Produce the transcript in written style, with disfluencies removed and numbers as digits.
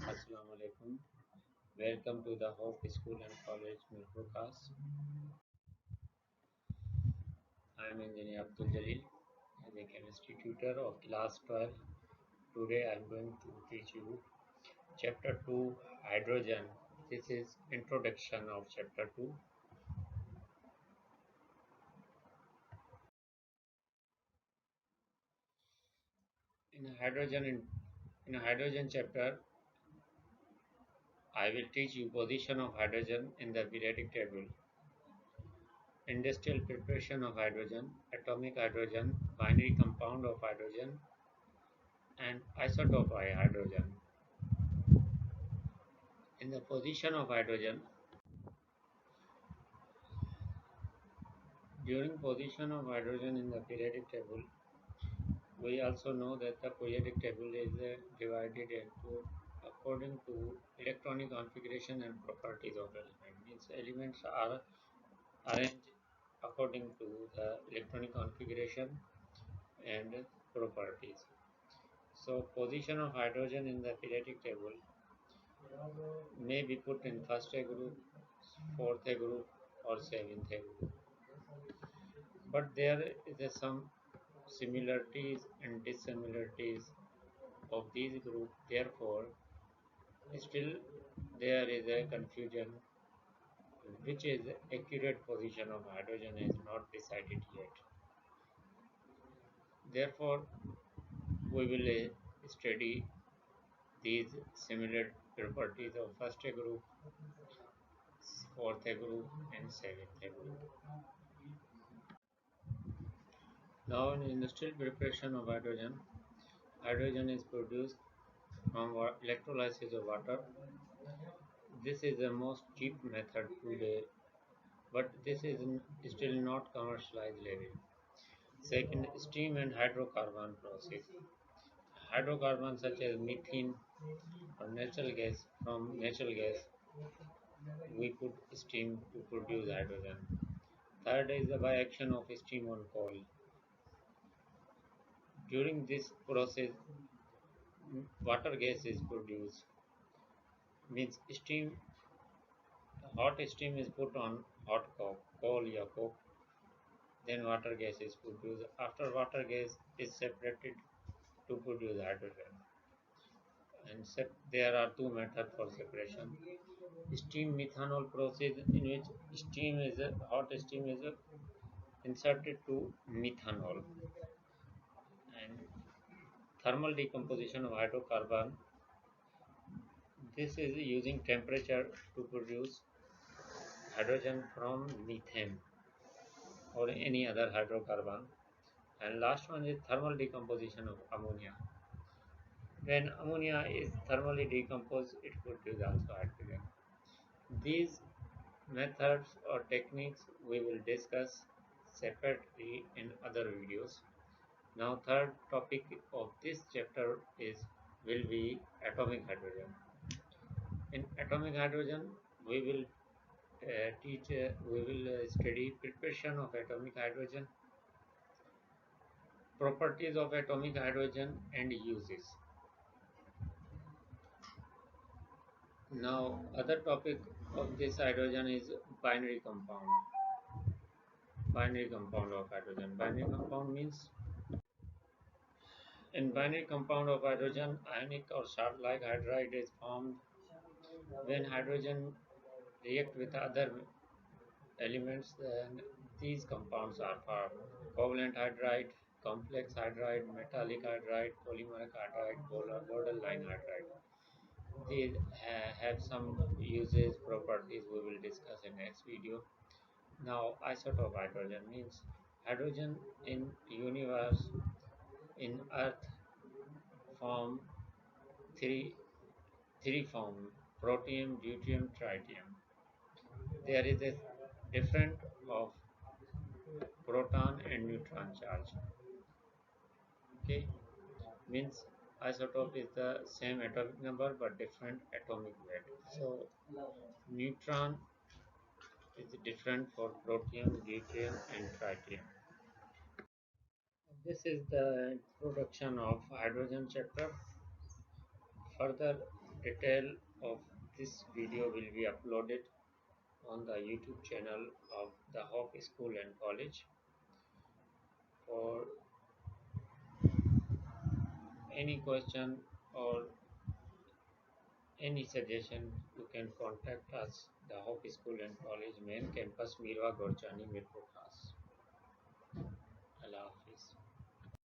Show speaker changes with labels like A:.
A: Assalamu alaikum. Welcome to the Hope School and College Milfocast. I am Engineer Abdul Jaleel as a chemistry tutor of class 12. Today I am going to teach you chapter 2 hydrogen. This is introduction of chapter 2. In a hydrogen in a hydrogen chapter I will teach you position of hydrogen in the periodic table, industrial preparation of hydrogen, atomic hydrogen, binary compound of hydrogen, and isotope of hydrogen. In the position of hydrogen, during position of hydrogen in the periodic table, we also know that the periodic table is divided into according to electronic configuration and properties of element. Means elements are arranged according to the electronic configuration and properties. So position of hydrogen in the periodic table may be put in first A group, fourth A group, or seventh A group. But there is some similarities and dissimilarities of these groups. Therefore, still there is a confusion which is accurate position of hydrogen is not decided yet. Therefore, we will study these similar properties of first A group, fourth A group, and seventh A group. Now, in industrial preparation of hydrogen, hydrogen is produced from electrolysis of water. This is the most cheap method today, but this is still not commercialized level. Second, steam and hydrocarbon process. Hydrocarbons such as methane or natural gas, from natural gas, we put steam to produce hydrogen. Third is the by action of steam on coal. During this process, water gas is produced. Means steam, hot steam is put on hot coal or coke. Then water gas is produced. After water gas is separated to produce hydrogen. And there are two methods for separation. Steam methanol process, in which steam is hot steam is inserted to methanol, and thermal decomposition of hydrocarbon. This is using temperature to produce hydrogen from methane or any other hydrocarbon. And last one is thermal decomposition of ammonia. When ammonia is thermally decomposed, it produces also hydrogen. These methods or techniques we will discuss separately in other videos. Now, third topic of this chapter is will be atomic hydrogen. In atomic hydrogen, we will we will study preparation of atomic hydrogen, properties of atomic hydrogen, and uses. Now, other topic of this hydrogen is binary compound. Binary compound of hydrogen. Binary compound means in binary compound of hydrogen, ionic or salt-like hydride is formed when hydrogen react with other elements. Then these compounds are formed: covalent hydride, complex hydride, metallic hydride, polymeric hydride, borderline hydride. These have some uses, properties we will discuss in next video. Now, isotope hydrogen means hydrogen in universe in Earth form three three form: protium, deuterium, tritium. There is a different of proton and neutron charge. Okay, means isotope is the same atomic number but different atomic weight. So neutron is different for protium, deuterium, and tritium. This is the introduction of hydrogen chapter. Further, Detail of this video will be uploaded on the YouTube channel of the Hawk School and College. For any question or any suggestion, you can contact us, the Hawk School and College Main Campus, Mirwa Gorchani, Mirpur Khas. Allah Hafiz.